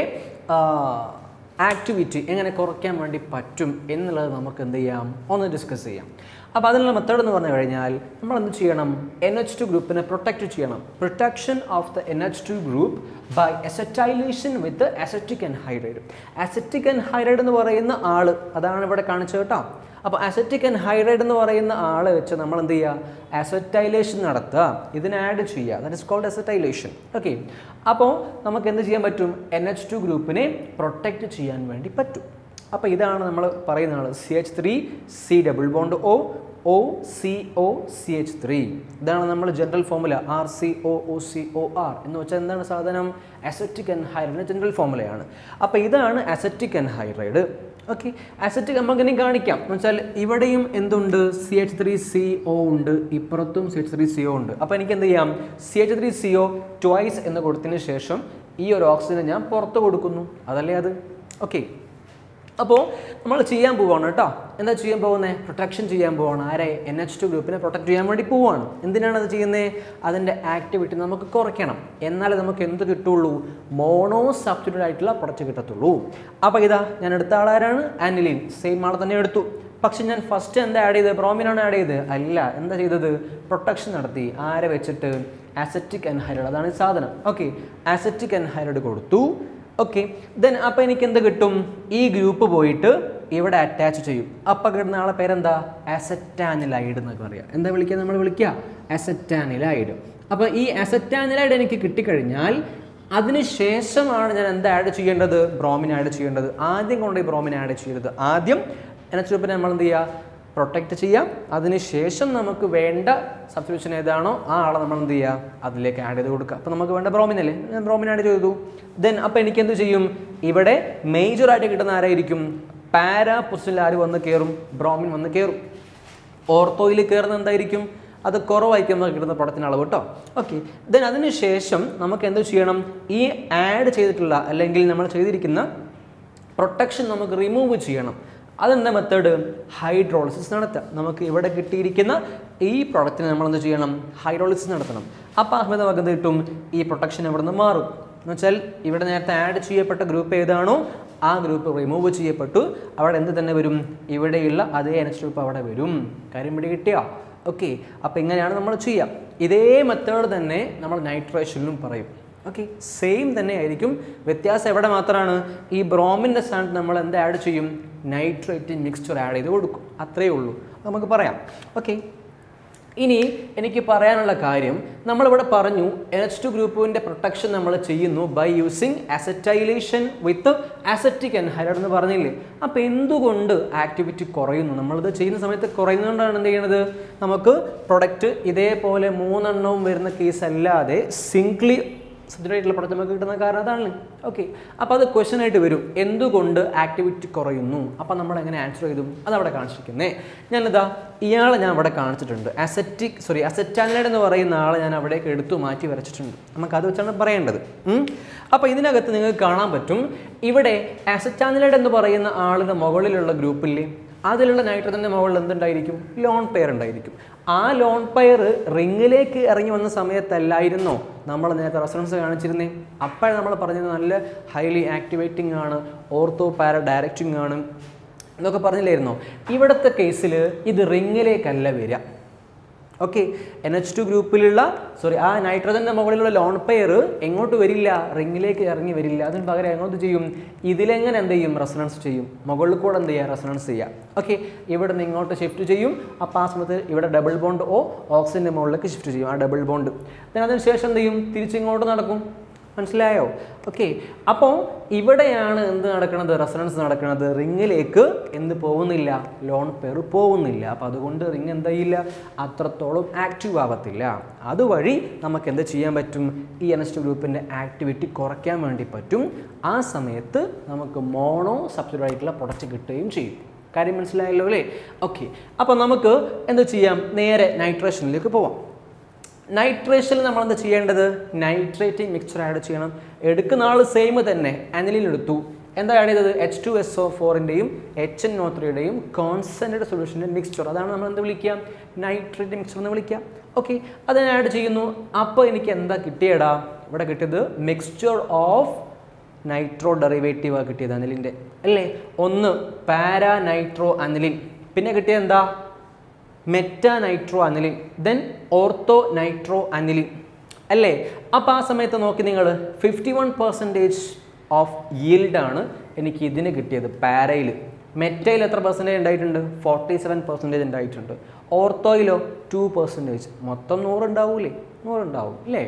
ആക്ടിവിറ്റി എങ്ങനെ കുറയ്ക്കാൻ വേണ്ടി പറ്റും എന്നുള്ളത് നമുക്ക് എന്ത് ചെയ്യാം, ഒന്ന് ഡിസ്കസ് ചെയ്യാം. അപ്പോൾ അതിനുള്ള മെത്തേഡ് എന്ന് പറഞ്ഞു കഴിഞ്ഞാൽ നമ്മൾ എന്ത് ചെയ്യണം, NH2 ഗ്രൂപ്പിനെ പ്രൊട്ടക്റ്റ് ചെയ്യണം. Protection of the NH2 group by acetylation with acetic anhydride. Acetic anhydride എന്ന് പറയുന്ന ആൾ അതാണ് ഇവിടെ കാണിച്ചത് കേട്ടോ. അപ്പോൾ അസറ്റിക് അൻഹൈഡ്രൈഡ് എന്ന് പറയുന്ന ആളെ വെച്ച് നമ്മൾ എന്ത് ചെയ്യുക, അസറ്റൈലേഷൻ നടത്തുക, ഇതിനെ ആഡ് ചെയ്യുക. That is called acetylation. Okay, അപ്പോൾ നമുക്ക് എന്ത് ചെയ്യാൻ പറ്റും, NH2 ഗ്രൂപ്പിനെ പ്രൊട്ടക്റ്റ് ചെയ്യാൻ വേണ്ടി പറ്റും. അപ്പോൾ ഇതാണ് നമ്മൾ പറയുന്ന ആൾ, CH3C ഡബിൾ ബോണ്ട് OCOCH3. ഇതാണ് നമ്മൾ ജനറൽ ഫോമുല, RCOOCOR എന്ന് വെച്ചാൽ എന്താണ് സാധനം, അസറ്റിക് അൻഹൈഡ്രൈഡിൻ്റെ ജനറൽ ഫോമുലയാണ്. അപ്പോൾ ഇതാണ് അസറ്റിക് അൻഹൈഡ്രൈഡ്. ഓക്കെ, അസറ്റിക് നമുക്ക് ഇനി കാണിക്കാം എന്ന് വെച്ചാൽ ഇവിടെയും എന്തുണ്ട്, CH3CO ഉണ്ട്, ഇപ്പുറത്തും CH3CO ഉണ്ട്. അപ്പോൾ എനിക്ക് എന്ത് ചെയ്യാം, CH3CO ട്വൈസ് എന്ന് കൊടുത്തതിന് ശേഷം ഈ ഒരു ഓക്സിജൻ ഞാൻ പുറത്ത് കൊടുക്കുന്നു, അതല്ലേ അത്. ഓക്കെ, അപ്പോൾ നമ്മൾ ചെയ്യാൻ പോവുകയാണ് കേട്ടോ. എന്താ ചെയ്യാൻ പോകുന്നത്, പ്രൊട്ടക്ഷൻ ചെയ്യാൻ പോവുകയാണ്. ആരെ, NH2 ഗ്രൂപ്പിനെ പ്രൊട്ടക്ട് ചെയ്യാൻ വേണ്ടി പോവുകയാണ്. എന്തിനാണ് അത് ചെയ്യുന്നത്, അതിൻ്റെ ആക്ടിവിറ്റി നമുക്ക് കുറയ്ക്കണം, എന്നാലേ നമുക്ക് എന്ത് കിട്ടുള്ളൂ, മോണോ സബ്സ്റ്റിറ്റ്യൂട്ട് ആയിട്ടുള്ള പ്രൊഡക്റ്റ് കിട്ടത്തുള്ളൂ. അപ്പോൾ ഇതാ ഞാൻ എടുത്ത ആളാരാണ്, അനിലിൻ. സെയിം ആൾ തന്നെ എടുത്തു. പക്ഷെ ഞാൻ ഫസ്റ്റ് എന്താ ആഡ് ചെയ്തത്, ബ്രോമിനാണ് ആഡ് ചെയ്തത്, അല്ല. എന്താ ചെയ്തത്, പ്രൊട്ടക്ഷൻ നടത്തി. ആരെ വെച്ചിട്ട്, അസറ്റിക് അൻഹൈഡ്രൈഡ്, അതാണ് ഈ സാധനം. ഓക്കെ, അസറ്റിക് അൻഹൈഡ്രൈഡ് കൊടുത്തു. ഓക്കെ, ദെൻ അപ്പോൾ എനിക്ക് എന്ത് കിട്ടും, ഈ ഗ്രൂപ്പ് പോയിട്ട് ഇവിടെ അറ്റാച്ച് ചെയ്യും. അപ്പോൾ കിട്ടുന്ന ആളെ പേരെന്താ, അസറ്റാനിലൈഡ് എന്നൊക്കെ പറയാം. എന്താ വിളിക്കുക, നമ്മൾ വിളിക്കുക അസറ്റാനിലൈഡ്. അപ്പോൾ ഈ അസറ്റാനിലൈഡ് എനിക്ക് കിട്ടിക്കഴിഞ്ഞാൽ അതിനുശേഷമാണ് ഞാൻ എന്താ ആഡ് ചെയ്യേണ്ടത്? ബ്രോമിൻ ആഡ് ചെയ്യേണ്ടത്. ആദ്യം കൊണ്ട് ഈ ബ്രോമിൻ ആഡ് ചെയ്യരുത്. ആദ്യം NH ഗ്രൂപ്പിനെ നമ്മൾ എന്ത് ചെയ്യുക? പ്രൊട്ടക്റ്റ് ചെയ്യാം. അതിനുശേഷം നമുക്ക് വേണ്ട സബ്സ്റ്റിറ്റ്യൂഷൻ ഏതാണോ ആ ആളെ നമ്മൾ എന്ത് ചെയ്യുക? അതിലേക്ക് ആഡ് ചെയ്ത് കൊടുക്കുക. അപ്പോൾ നമുക്ക് വേണ്ട ബ്രോമിൻ അല്ലേ, ഞാൻ ബ്രോമിൻ ആഡ് ചെയ്തു. ദെൻ അപ്പോൾ എനിക്ക് എന്ത് ചെയ്യും? ഇവിടെ മേജറായിട്ട് കിട്ടുന്ന ആരായിരിക്കും? പാരാ പൊസിഷനിൽ ആര് വന്ന് കയറും? ബ്രോമിൻ വന്ന് കയറും. ഓർത്തോയിൽ കയറുന്ന എന്തായിരിക്കും? അത് കുറവായിരിക്കും നമുക്ക് കിട്ടുന്ന പ്രൊഡക്റ്റിന് അളവ് കേട്ടോ. ഓക്കെ, ദെൻ അതിനുശേഷം നമുക്ക് എന്ത് ചെയ്യണം? ഈ ആഡ് ചെയ്തിട്ടുള്ള അല്ലെങ്കിൽ നമ്മൾ ചെയ്തിരിക്കുന്ന പ്രൊട്ടക്ഷൻ നമുക്ക് റിമൂവ് ചെയ്യണം. അതെന്താ മെത്തേഡ്? ഹൈഡ്രോളിസിസ് നടത്തുക. നമുക്ക് ഇവിടെ കിട്ടിയിരിക്കുന്ന ഈ പ്രൊഡക്റ്റിനെ നമ്മൾ എന്ത് ചെയ്യണം? ഹൈഡ്രോളിസിസ് നടത്തണം. അപ്പോൾ ആ സമയത്ത് നമുക്ക് എന്ത് കിട്ടും? ഈ പ്രൊട്ടക്ഷൻ ഇവിടെ നിന്ന് മാറും. എന്ന് വെച്ചാൽ ഇവിടെ നേരത്തെ ആഡ് ചെയ്യപ്പെട്ട ഗ്രൂപ്പ് ഏതാണോ ആ ഗ്രൂപ്പ് റിമൂവ് ചെയ്യപ്പെട്ടു. അവിടെ എന്ത് തന്നെ വരും? ഇവിടെയുള്ള അതേ NH ഗ്രൂപ്പ് അവിടെ വരും. കാര്യം പിടി കിട്ടിയോ? ഓക്കെ, അപ്പോൾ ഇങ്ങനെയാണ് നമ്മൾ ചെയ്യുക. ഇതേ മെത്തേഡ് തന്നെ നമ്മൾ നൈട്രേഷനിലും പറയും. ഓക്കെ, സെയിം തന്നെ ആയിരിക്കും. വ്യത്യാസം എവിടെ മാത്രമാണ്? ഈ ബ്രോമിൻ്റെ സ്ഥാനത്ത് നമ്മൾ എന്ത് ആഡ് ചെയ്യും? നൈട്രേറ്റ് മിക്സ്ചർ ആഡ് ചെയ്ത് കൊടുക്കും. അത്രയേ ഉള്ളൂ, നമുക്ക് പറയാം. ഓക്കെ, ഇനി എനിക്ക് പറയാനുള്ള കാര്യം, നമ്മളിവിടെ പറഞ്ഞു NH2 ഗ്രൂപ്പിൻ്റെ പ്രൊട്ടക്ഷൻ നമ്മൾ ചെയ്യുന്നു by using acetylation with acetic anhydride എന്ന് പറഞ്ഞില്ലേ. അപ്പോൾ എന്തുകൊണ്ട് ആക്ടിവിറ്റി കുറയുന്നു? നമ്മളിത് ചെയ്യുന്ന സമയത്ത് കുറയുന്നതുകൊണ്ടാണ് എന്ത് ചെയ്യണത്? നമുക്ക് പ്രൊഡക്റ്റ് ഇതേപോലെ 3 എണ്ണവും വരുന്ന കേസ് അല്ലാതെ സിംഗ്ലി സബ്സ്റ്റിറ്റ്യൂട്ട് പ്രൊഡക്റ്റ് നമുക്ക് കിട്ടുന്ന കാരണം അതാണ്. ഓക്കെ, അപ്പോൾ അത് ക്വസ്റ്റ്യൻ ആയിട്ട് വരും, എന്തുകൊണ്ട് ആക്ടിവിറ്റി കുറയുന്നു? അപ്പോൾ നമ്മൾ എങ്ങനെ ആൻസർ ചെയ്തു? അതവിടെ കാണിച്ചിരിക്കുന്നേ. ഞാനിതാ ഇയാളെ ഞാൻ അവിടെ കാണിച്ചിട്ടുണ്ട്. അസറ്റാനൈഡ് എന്ന് പറയുന്ന ആളെ ഞാൻ അവിടേക്ക് എടുത്തു മാറ്റി വരച്ചിട്ടുണ്ട്. നമുക്കത് വെച്ചാണ് പറയേണ്ടത്. അപ്പോൾ ഇതിനകത്ത് നിങ്ങൾക്ക് കാണാൻ പറ്റും, ഇവിടെ അസറ്റാനൈഡ് എന്ന് പറയുന്ന ആളുടെ മുകളിലുള്ള ഗ്രൂപ്പിൽ അതിലുള്ള നൈട്രജൻ്റെ മുകളിൽ എന്തുണ്ടായിരിക്കും? ലോൺ പെയർ ഉണ്ടായിരിക്കും. ആ ലോൺ പെയർ റിങ്ങിലേക്ക് ഇറങ്ങി വന്ന സമയത്തല്ലായിരുന്നോ നമ്മൾ നേരത്തെ റെഫറൻസ് കാണിച്ചിരുന്നേ? അപ്പോൾ നമ്മൾ പറഞ്ഞത് നല്ല ഹൈലി ആക്ടിവേറ്റിംഗ് ആണ്, ഓർത്തോ പാര ഡയറക്റ്റിംഗ് ആണ് എന്നൊക്കെ പറഞ്ഞില്ലായിരുന്നോ? ഇവിടുത്തെ കേസിൽ ഇത് റിങ്ങിലേക്കല്ല വരിക. ഓക്കെ, NH2 ഗ്രൂപ്പിലുള്ള ആ നൈട്രജൻ്റെ മുകളിലുള്ള ലോൺ പെയർ എങ്ങോട്ട് വരില്ല? റിങ്ങിലേക്ക് ഇറങ്ങി വരില്ല. അതിന് പകരം എങ്ങോട്ട് ചെയ്യും? ഇതിലെങ്ങനെ എന്ത് ചെയ്യും? റെസൊണൻസ് ചെയ്യും. മുകളിൽ കൂടെ എന്ത് ചെയ്യുക? റെസൊണൻസ് ചെയ്യുക. ഓക്കെ, ഇവിടെ നിന്ന് ഇങ്ങോട്ട് ഷിഫ്റ്റ് ചെയ്യും. അപ്പോൾ ആ സമയത്ത് ഇവിടെ ഡബിൾ ബോണ്ട് ഓക്സിജൻ്റെ മുകളിലേക്ക് ഷിഫ്റ്റ് ചെയ്യും, ആ ഡബിൾ ബോണ്ട്. അതിന് ശേഷം എന്ത് ചെയ്യും? തിരിച്ചിങ്ങോട്ട് നടക്കും. മനസ്സിലായോ? ഓക്കെ, അപ്പോൾ ഇവിടെയാണ് എന്ത് നടക്കുന്നത്? റെസൊണൻസ് നടക്കുന്നത്. റിങ്ങിലേക്ക് എന്ത് പോകുന്നില്ല? ലോൺ പെയർ പോകുന്നില്ല. അപ്പോൾ അതുകൊണ്ട് റിങ് എന്താ ചെയ്യില്ല? അത്രത്തോളം ആക്റ്റീവ് ആവത്തില്ല. അതുവഴി നമുക്ക് എന്ത് ചെയ്യാൻ പറ്റും? ഈ NH2 ഗ്രൂപ്പിൻ്റെ ആക്ടിവിറ്റി കുറയ്ക്കാൻ വേണ്ടി പറ്റും. ആ സമയത്ത് നമുക്ക് മോണോ സബ്സ്റ്റിറ്റ്യൂട്ട് ആയിട്ടുള്ള പ്രൊഡക്റ്റ് കിട്ടുകയും ചെയ്യും. കാര്യം മനസ്സിലായല്ലോ അല്ലേ? ഓക്കെ, അപ്പോൾ നമുക്ക് എന്ത് ചെയ്യാം? നേരെ നൈട്രേഷനിലേക്ക് പോവാം. നൈട്രേഷനിൽ നമ്മൾ എന്താ ചെയ്യേണ്ടത്? നൈട്രേറ്റ് മിക്സ്ചർ ആഡ് ചെയ്യണം. എടുക്കുന്ന ആൾ സെയിം തന്നെ, അനിലിൻ എടുത്തു. എന്താ ആഡ് ചെയ്തത്? H2SO4ൻ്റെയും HNO3യുടെയും കോൺസെൻട്രേറ്റഡ് സൊല്യൂഷൻ്റെ മിക്സ്ചർ. അതാണ് നമ്മൾ എന്ത് വിളിക്കുക? നൈട്രേറ്റ് മിക്സ്ചർ എന്ന് വിളിക്കുക. ഓക്കെ, അത് ഞാൻ ആഡ് ചെയ്യുന്നു. അപ്പോൾ എനിക്ക് എന്താ കിട്ടിയടാ? ഇവിടെ കിട്ടിയത് മിക്സ്ചർ ഓഫ് നൈട്രോ ഡെറിവേറ്റീവ് കിട്ടിയത് അനിലിൻ്റെ അല്ലേ? ഒന്ന് പാരാ നൈട്രോ അനിലിൻ, പിന്നെ കിട്ടിയത് എന്താ? Meta nitro aniline, then ortho nitro aniline അല്ലേ? അപ്പോൾ ആ സമയത്ത് നോക്കി നിങ്ങൾ 51% ഓഫ് ഈൽഡാണ് എനിക്ക് ഇതിന് കിട്ടിയത് പാരയിൽ. മെറ്റയിൽ എത്ര പെർസെൻറ്റേജ് ഉണ്ടായിട്ടുണ്ട്? 47% ഉണ്ടായിട്ടുണ്ട്. ഓർത്തോയിലോ 2%. മൊത്തം 100 ഉണ്ടാവൂലേ? 100 ഉണ്ടാവും അല്ലേ?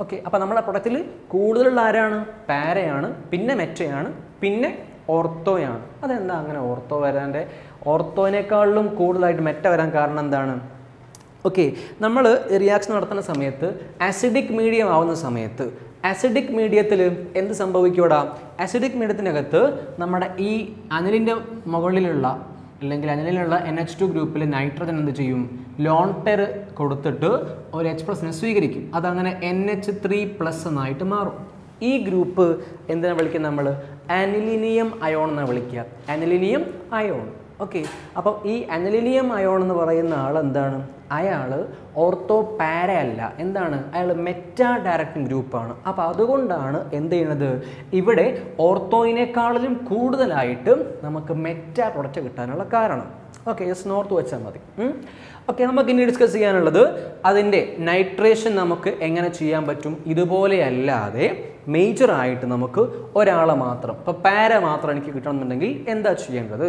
ഓക്കെ, അപ്പോൾ നമ്മുടെ പ്രൊഡക്റ്റിൽ കൂടുതലുള്ള ആരാണ്? പാരയാണ്, പിന്നെ മെറ്റയാണ്, പിന്നെ ഓർത്തോയാണ്. അതെന്താ അങ്ങനെ ഓർത്തോ വരാൻ്റെ? ഓർത്തോനേക്കാളിലും കൂടുതലായിട്ട് മെറ്റ വരാൻ കാരണം എന്താണ്? ഓക്കെ, നമ്മൾ റിയാക്ഷൻ നടത്തുന്ന സമയത്ത് ആസിഡിക് മീഡിയം ആവുന്ന സമയത്ത് ആസിഡിക് മീഡിയത്തിൽ എന്ത് സംഭവിക്കൂടാ? ആസിഡിക് മീഡിയത്തിനകത്ത് നമ്മുടെ ഈ അനിലിൻ്റെ മുകളിലുള്ള അല്ലെങ്കിൽ അനിലിനുള്ള NH2 ഗ്രൂപ്പിൽ നൈട്രജൻ എന്ത് ചെയ്യും? ലോൺ പെയർ കൊടുത്തിട്ട് ഒരു H+ സ്വീകരിക്കും. അതങ്ങനെ NH3+ എന്നായിട്ട് മാറും. ഈ ഗ്രൂപ്പ് എന്തിനാണ് വിളിക്കുന്നത്? നമ്മൾ അനിലിനിയം അയോൺ എന്നാണ് വിളിക്കുക. അനിലിനിയം അയോൺ. ഓക്കെ, അപ്പം ഈ അനിലിനിയം അയോൺ എന്ന് പറയുന്ന ആൾ എന്താണ്? അയാൾ ഓർത്തോ പാര അല്ല. എന്താണ്? അയാൾ മെറ്റാ ഡയറക്റ്റിംഗ് ഗ്രൂപ്പാണ്. അപ്പോൾ അതുകൊണ്ടാണ് എന്ത് ചെയ്യണത്? ഇവിടെ ഓർത്തോയിനേക്കാളിലും കൂടുതലായിട്ട് നമുക്ക് മെറ്റാ പ്രൊഡക്റ്റ് കിട്ടാനുള്ള കാരണം. ഓക്കെ, ജസ്റ്റ് നോർത്ത് വെച്ചാൽ മതി. ഓക്കെ, നമുക്ക് ഇനി ഡിസ്കസ് ചെയ്യാനുള്ളത് അതിൻ്റെ നൈട്രേഷൻ നമുക്ക് എങ്ങനെ ചെയ്യാൻ പറ്റും. ഇതുപോലെ അല്ലാതെ മേജറായിട്ട് നമുക്ക് ഒരാളെ മാത്രം, ഇപ്പോൾ പാര മാത്രം എനിക്ക് കിട്ടണമെന്നുണ്ടെങ്കിൽ എന്താ ചെയ്യേണ്ടത്?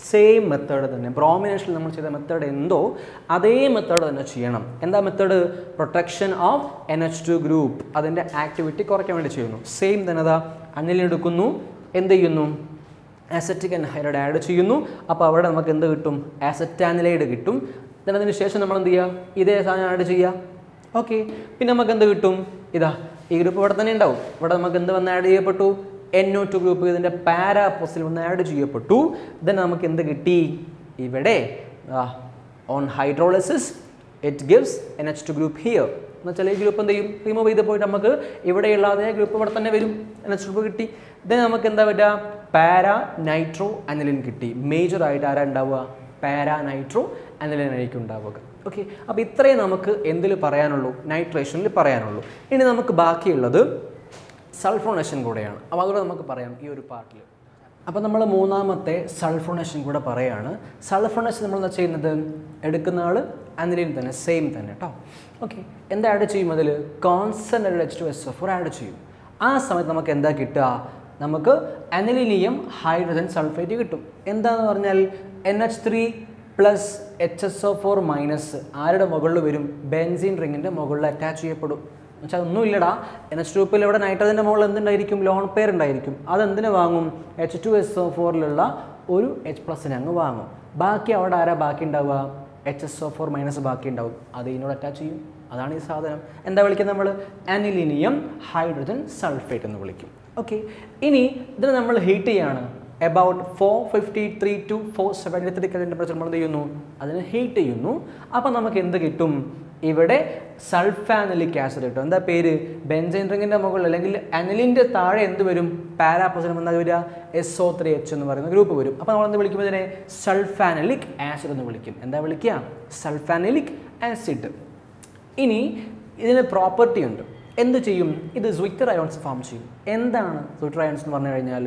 സെയിം മെത്തേഡ് തന്നെ, ബ്രോമിനേഷനിൽ നമ്മൾ ചെയ്ത മെത്തേഡ് എന്തോ അതേ മെത്തേഡ് തന്നെ ചെയ്യണം. എന്താ method? Protection of NH2 group, അതിൻ്റെ ആക്ടിവിറ്റി കുറയ്ക്കാൻ വേണ്ടി ചെയ്യുന്നു. സെയിം തന്നെ അതാ അനിലിൻ എടുക്കുന്നു, എന്ത് ചെയ്യുന്നു? ആസറ്റിക് അൻഹൈഡ്രൈഡ് ആഡ് ചെയ്യുന്നു. അപ്പോൾ അവിടെ നമുക്ക് എന്ത് കിട്ടും? ആസറ്റാനിലൈഡ് കിട്ടും. അതിന് ശേഷം നമ്മൾ എന്ത് ചെയ്യുക? ഇതേ സാധനം ആഡ് ചെയ്യുക. ഓക്കെ, പിന്നെ നമുക്ക് എന്ത് കിട്ടും? ഇതാ ഈ ഗ്രൂപ്പ് ഇവിടെ തന്നെ ഉണ്ടാവും. ഇവിടെ നമുക്ക് എന്ത് വന്ന് ആഡ് ചെയ്യപ്പെട്ടു? NO2 ഗ്രൂപ്പ് ഇതിൻ്റെ പാരാപ്പോസിൽ വന്ന് ആഡ് ചെയ്യപ്പെട്ടു. ദെൻ നമുക്ക് എന്ത് കിട്ടി? ഇവിടെ on hydrolysis it gives NH2 group here. എന്നുവെച്ചാൽ ഈ ഗ്രൂപ്പ് എന്ത് ചെയ്യും? റിമൂവ് ചെയ്ത് പോയിട്ട് നമുക്ക് ഇവിടെയുള്ള അതേ ഗ്രൂപ്പ് ഇവിടെ തന്നെ വരും. NH2 ഗ്രൂപ്പ് കിട്ടി. ദെൻ നമുക്ക് എന്താ പറ്റുക? പാരാ നൈട്രോ അനിലിൻ കിട്ടി. മേജറായിട്ട് ആരാ ഉണ്ടാവുക? പാരാ നൈട്രോ അനിലിൻ ആയിരിക്കും ഉണ്ടാവുക. ഓക്കെ, അപ്പോൾ ഇത്രയും നമുക്ക് എന്തിൽ പറയാനുള്ളൂ? നൈട്രേഷനിൽ പറയാനുള്ളൂ. ഇനി നമുക്ക് ബാക്കിയുള്ളത് സൾഫോണേഷൻ കൂടെയാണ്. അപ്പോൾ അതുകൂടെ നമുക്ക് പറയാം ഈ ഒരു പാർട്ടിൽ. അപ്പോൾ നമ്മൾ മൂന്നാമത്തെ സൾഫോണേഷൻ കൂടെ പറയാണ്. സൾഫോണേഷൻ നമ്മൾ എന്താ ചെയ്യുന്നത്? എടുക്കുന്ന ആൾ അനിലിൻ തന്നെ, സെയിം തന്നെ കേട്ടോ. ഓക്കെ, എന്താ ആഡ് ചെയ്യും? അതിൽ കോൺസെൻട്രേറ്റഡ് H2SO4 ആഡ് ചെയ്യും. ആ സമയത്ത് നമുക്ക് എന്താ കിട്ടുക? നമുക്ക് അനിലിനിയം ഹൈഡ്രജൻ സൾഫേറ്റ് കിട്ടും. എന്താന്ന് പറഞ്ഞാൽ NH3 പ്ലസ് HSO4 മൈനസ് ആരുടെ മുകളിൽ വരും? ബെൻസീൻ റിങ്ങിൻ്റെ മുകളിൽ അറ്റാച്ച് ചെയ്യപ്പെടും. എന്നുവെച്ചാൽ ഒന്നുമില്ലടാ, NH2 ഗ്രൂപ്പിൽ ഇവിടെ നൈട്രജൻ്റെ മുകളിൽ എന്തുണ്ടായിരിക്കും? ലോൺ പെയർ ഉണ്ടായിരിക്കും. അതെന്തിനു വാങ്ങും? H2SO4ലുള്ള ഒരു H+ അങ്ങ് വാങ്ങും. ബാക്കി അവിടെ ആരാ ബാക്കി ഉണ്ടാവുക? HSO4 മൈനസ് ബാക്കി ഉണ്ടാവും. അത് ഇതിനോട് അറ്റാച്ച് ചെയ്യും. അതാണ് ഈ സാധനം. എന്താ വിളിക്കുന്നത് നമ്മൾ? അനിലിനിയം ഹൈഡ്രജൻ സൾഫേറ്റ് എന്ന് വിളിക്കും. ഓക്കെ, ഇനി ഇതിന് നമ്മൾ ഹീറ്റ് ചെയ്യാണ്. അബൌട്ട് 453 to 473 കെൽവിൻ ടെമ്പറേച്ചർ നമ്മൾ എന്ത് ചെയ്യുന്നു? അതിന് ഹീറ്റ് ചെയ്യുന്നു. അപ്പോൾ നമുക്ക് എന്ത് കിട്ടും? ഇവിടെ സൾഫാനിലിക് ആസിഡ് കിട്ടും. എന്താ പേര്? ബെൻസീൻ റിങ്ങിൻ്റെ മുകളിൽ അല്ലെങ്കിൽ അനിലിൻ്റെ താഴെ എന്ത് വരും? പാരാപ്പോസിലും എന്താ വരിക? SO3H എന്ന് പറയുന്ന ഗ്രൂപ്പ് വരും. അപ്പോൾ നമ്മൾ എന്ത് വിളിക്കും? ഇതിനെ സൾഫാനിലിക് ആസിഡ് എന്ന് വിളിക്കും. എന്താ വിളിക്കുക? Sulphanilic acid. ഇനി ഇതിന് പ്രോപ്പർട്ടി ഉണ്ട്. എന്ത് ചെയ്യും? ഇത് സ്വിറ്റർ അയോൺസ് ഫോം ചെയ്യും. എന്താണ് സ്വിറ്റർ അയോൺസ് എന്ന് പറഞ്ഞു കഴിഞ്ഞാൽ?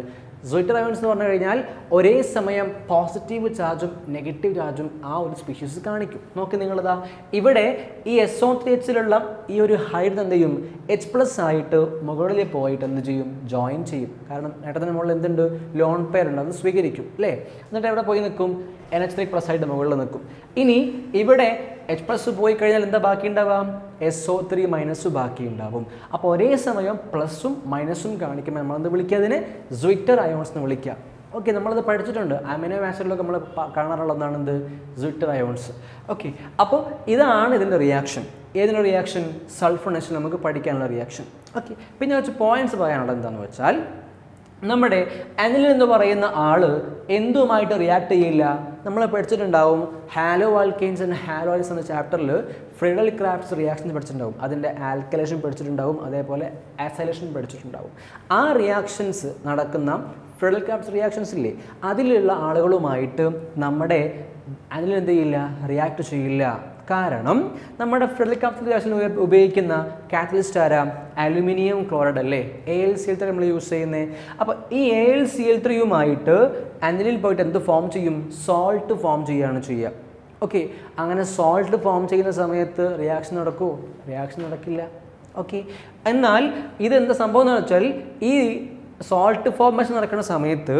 സ്വിറ്റർ അയോൺസ് എന്ന് പറഞ്ഞു കഴിഞ്ഞാൽ ഒരേ സമയം പോസിറ്റീവ് ചാർജും നെഗറ്റീവ് ചാർജും ആ ഒരു സ്പീഷീസ് കാണിക്കും. നോക്കി നിങ്ങളിതാ ഇവിടെ ഈ SO3Hലുള്ള ഈ ഒരു ഹൈഡ്രജൻ എന്ത് ചെയ്യും? H+ ആയിട്ട് മുകളിൽ പോയിട്ട് എന്ത് ചെയ്യും? ജോയിൻ ചെയ്യും. കാരണം നൈട്രജന് മുകളിൽ എന്തുണ്ട്? ലോൺ പെയർ ഉണ്ട്, അത് സ്വീകരിക്കും അല്ലേ? എന്നിട്ട് എവിടെ പോയി നിൽക്കും? NH3+ ആയിട്ട് മുകളിൽ നിൽക്കും. ഇനി ഇവിടെ H+ പോയി കഴിഞ്ഞാൽ എന്താ ബാക്കി ഉണ്ടാവാം? SO3 മൈനസ് ബാക്കി ഉണ്ടാവും. അപ്പോൾ ഒരേ സമയം പ്ലസും മൈനസും കാണിക്കുമ്പോൾ നമ്മളെന്ത് വിളിക്കുക? അതിനെ സ്വിറ്റർ അയോൺസ് എന്ന് വിളിക്കുക. ഓക്കെ, നമ്മളത് പഠിച്ചിട്ടുണ്ട്. അമിനോ ആസിഡിലൊക്കെ നമ്മൾ കാണാറുള്ള ഒന്നാണ് എന്ത്? സ്വിറ്റർ അയോൺസ്. ഓക്കെ, അപ്പോൾ ഇതാണ് ഇതിൻ്റെ റിയാക്ഷൻ. ഏതിൻ്റെ റിയാക്ഷൻ? സൾഫോണേഷൻ നമുക്ക് പഠിക്കാനുള്ള റിയാക്ഷൻ. ഓക്കെ, പിന്നെ കുറച്ച് പോയിന്റ്സ് പറയാനുള്ളത് എന്താണെന്ന് വെച്ചാൽ നമ്മുടെ അനിലിൻ എന്ന് പറയുന്ന ആൾ എന്തുമായിട്ട് റിയാക്ട് ചെയ്യില്ല. നമ്മൾ പഠിച്ചിട്ടുണ്ടാവും ഹാലോ ആൽക്കെയിൻസ് ആൻഡ് ഹാലോയിഡ്സ് എന്ന ചാപ്റ്ററിൽ ഫ്രീഡൽ ക്രാഫ്റ്റ്സ് റിയാക്ഷൻസ് പഠിച്ചിട്ടുണ്ടാവും. അതിൻ്റെ ആൽക്കലേഷൻ പഠിച്ചിട്ടുണ്ടാവും, അതേപോലെ ആസൈലേഷൻ പഠിച്ചിട്ടുണ്ടാവും. ആ റിയാക്ഷൻസ് നടക്കുന്ന ഫ്രീഡൽ ക്രാഫ്റ്റ്സ് റിയാക്ഷൻസ് ഇല്ലേ, അതിലുള്ള ആളുകളുമായിട്ട് നമ്മുടെ അനിലിൻ എന്ത് ചെയ്യില്ല? റിയാക്ട് ചെയ്യില്ല. കാരണം നമ്മുടെ ഫ്രീഡൽ ക്രാഫ്റ്റ്സ് റിയാക്ഷൻ ഉപയോഗിക്കുന്ന കാറ്റലിസ്റ്റ് ആരാ? അലുമിനിയം ക്ലോറൈഡ് അല്ലേ? AlCl3 നമ്മൾ യൂസ് ചെയ്യുന്നത്. അപ്പോൾ ഈ AlCl3യുമായിട്ട് അനിലിൻ പോയിട്ട് എന്ത് ഫോം ചെയ്യും? സോൾട്ട് ഫോം ചെയ്യുകയാണ് ചെയ്യുക. ഓക്കെ, അങ്ങനെ സോൾട്ട് ഫോം ചെയ്യുന്ന സമയത്ത് റിയാക്ഷൻ നടക്കുമോ? റിയാക്ഷൻ നടക്കില്ല. ഓക്കെ, എന്നാൽ ഇതെന്താ സംഭവം എന്ന് വെച്ചാൽ ഈ സോൾട്ട് ഫോർമേഷൻ നടക്കുന്ന സമയത്ത്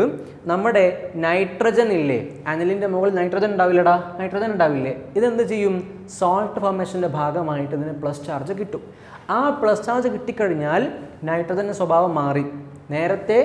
നമ്മുടെ നൈട്രജൻ ഇല്ലേ, അനിലിൻ്റെ മുകളിൽ നൈട്രജൻ ഉണ്ടാവില്ലടാ, നൈട്രജൻ ഉണ്ടാവില്ലേ, ഇതെന്ത് ചെയ്യും? സോൾട്ട് ഫോർമേഷൻ്റെ ഭാഗമായിട്ട് ഇതിന് പ്ലസ് ചാർജ് കിട്ടും. ആ പ്ലസ് ചാർജ് കിട്ടിക്കഴിഞ്ഞാൽ നൈട്രജൻ്റെ സ്വഭാവം മാറി. നേരത്തെ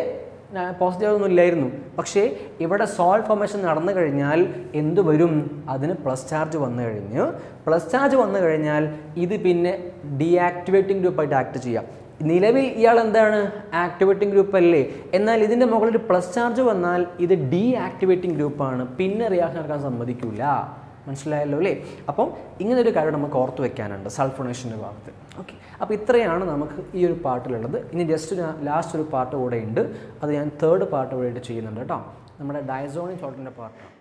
പോസിറ്റീവ് ഒന്നും ഇല്ലായിരുന്നു, പക്ഷേ ഇവിടെ സോൾട്ട് ഫോർമേഷൻ നടന്നു കഴിഞ്ഞാൽ എന്തു വരും? അതിന് പ്ലസ് ചാർജ് വന്നു കഴിഞ്ഞ് പ്ലസ് ചാർജ് വന്നു കഴിഞ്ഞാൽ ഇത് പിന്നെ ഡീആക്ടിവേറ്റിംഗ് ഗ്രൂപ്പായിട്ട് ആക്ട് ചെയ്യാം. നിലവിൽ ഇയാൾ എന്താണ്? ആക്ടിവേറ്റിംഗ് ഗ്രൂപ്പ് അല്ലേ? എന്നാൽ ഇതിൻ്റെ മുകളിൽ പ്ലസ് ചാർജ് വന്നാൽ ഇത് ഡീആക്ടിവേറ്റിംഗ് ഗ്രൂപ്പാണ്, പിന്നെ റിയാക്ഷൻ നടക്കാൻ സമ്മതിക്കില്ല. മനസ്സിലായല്ലോ അല്ലേ? അപ്പം ഇങ്ങനെ ഒരു കാര്യം നമുക്ക് ഓർത്ത് വെക്കാനുണ്ട് സൾഫോണേഷൻ്റെ ഭാഗത്ത്. ഓക്കെ, അപ്പോൾ ഇത്രയാണ് നമുക്ക് ഈ ഒരു പാർട്ടിലുള്ളത്. ഇനി ജസ്റ്റ് ലാസ്റ്റ് ഒരു പാർട്ട് കൂടെ ഉണ്ട്, അത് ഞാൻ തേർഡ് പാർട്ട് കൂടെ ചെയ്യുന്നുണ്ട് കേട്ടോ. നമ്മുടെ ഡയസോണിക് സോൾട്ടിൻ്റെ പാർട്ടാണ്.